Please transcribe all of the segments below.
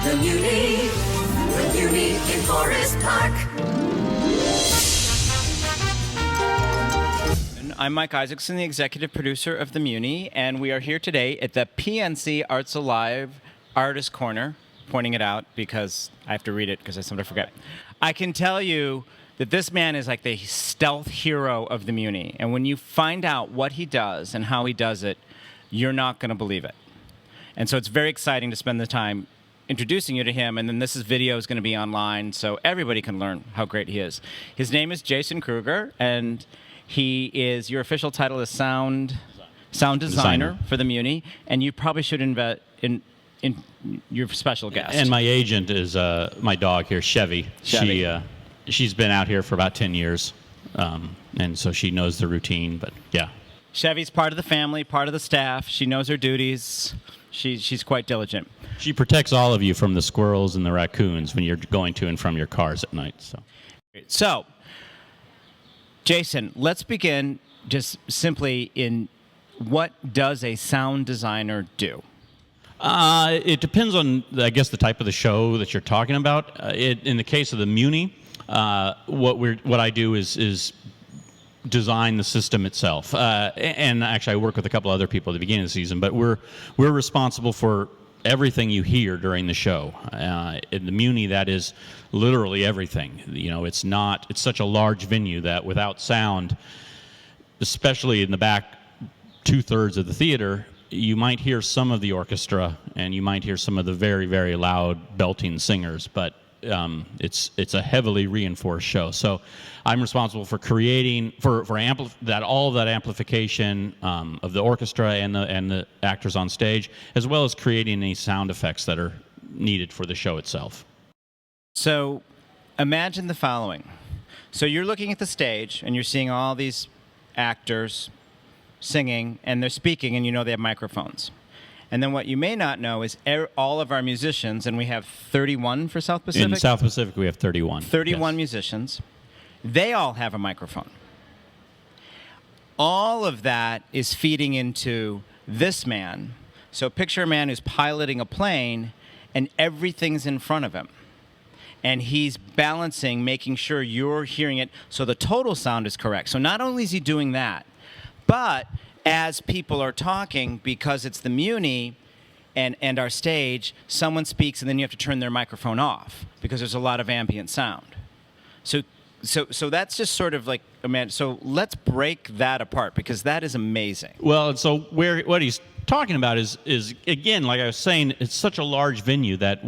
The Muny in Forest Park. I'm Mike Isaacson, the executive producer of the Muny, and we are here today at the PNC Artist Corner, pointing it out because I have to read it because I sometimes forget. I can tell you that this man is like the stealth hero of the Muny, and when you find out what he does and how he does it, you're not going to believe it. And so it's very exciting to spend the time introducing you to him, and then this video is going to be online so everybody can learn how great he is. His name is Jason Krueger, and he is, your official title is sound designer for the Muny, and you probably should invest in your special guest. And my agent is my dog here, Chevy. She's been out here for about 10 years, and so she knows the routine, but yeah. Chevy's part of the family, part of the staff. She knows her duties. She's quite diligent. She protects all of you from the squirrels and the raccoons when you're going to and from your cars at night. So, Jason, let's begin just simply in what does a sound designer do? It depends on, I guess, the type of the show that you're talking about. In the case of the Muny, what I do is design the system itself. And actually, I work with a couple other people at the beginning of the season, but we're responsible for everything you hear during the show. In the Muny, that is literally everything. You know, it's such a large venue that without sound, especially in the back 2/3 of the theater, you might hear some of the orchestra and you might hear some of the very, very loud belting singers, but it's a heavily reinforced show. So I'm responsible for creating all of that amplification of the orchestra and the actors on stage, as well as creating any sound effects that are needed for the show itself. So imagine the following. So you're looking at the stage and you're seeing all these actors singing and they're speaking, and you know they have microphones. And then what you may not know is all of our musicians, and we have 31 for South Pacific? In South Pacific, we have 31. 31 yes. musicians. They all have a microphone. All of that is feeding into this man. So picture a man who's piloting a plane, and everything's in front of him. And he's balancing, making sure you're hearing it so the total sound is correct. So not only is he doing that, but as people are talking, because it's the Muny and our stage, someone speaks and then you have to turn their microphone off because there's a lot of ambient sound. So that's just sort of like, so let's break that apart because that is amazing. Well, and so what he's talking about is again, like I was saying, it's such a large venue that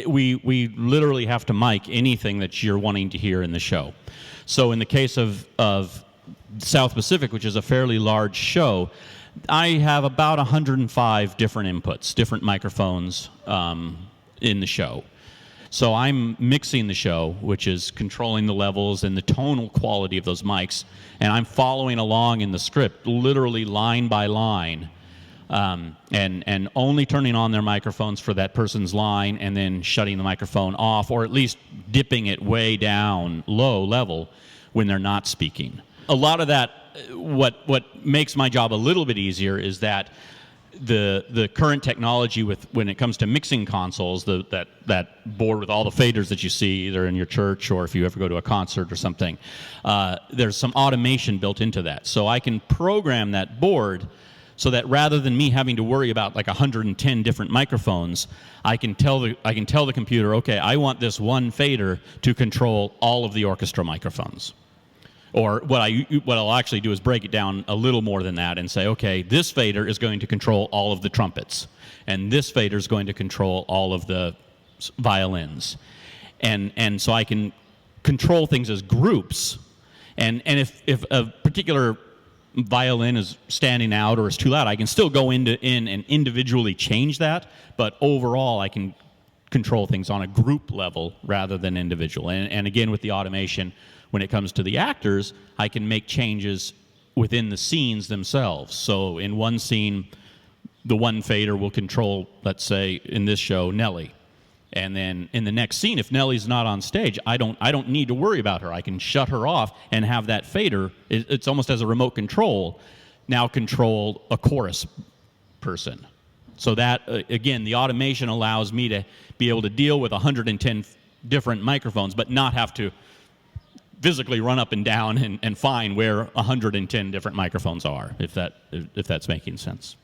we literally have to mic anything that you're wanting to hear in the show. So in the case of South Pacific, which is a fairly large show, I have about 105 different inputs, different microphones in the show. So I'm mixing the show, which is controlling the levels and the tonal quality of those mics, and I'm following along in the script, literally line by line, and only turning on their microphones for that person's line and then shutting the microphone off, or at least dipping it way down low level when they're not speaking. A lot of that, what makes my job a little bit easier is that the current technology when it comes to mixing consoles, that board with all the faders that you see either in your church or if you ever go to a concert or something, there's some automation built into that. So I can program that board so that rather than me having to worry about like 110 different microphones, I can tell the computer, okay, I want this one fader to control all of the orchestra microphones. Or what I'll actually do is break it down a little more than that and say, okay, this fader is going to control all of the trumpets, and this fader is going to control all of the violins, and so I can control things as groups, and if a particular violin is standing out or is too loud, I can still go in and individually change that, but overall I can control things on a group level rather than individual. And again, with the automation, when it comes to the actors, I can make changes within the scenes themselves. So in one scene, the one fader will control, let's say, in this show, Nellie. And then in the next scene, if Nellie's not on stage, I don't need to worry about her. I can shut her off and have that fader, it's almost as a remote control, now control a chorus person. So that, again, the automation allows me to be able to deal with 110 different microphones, but not have to physically run up and down and find where 110 different microphones are, if that's making sense.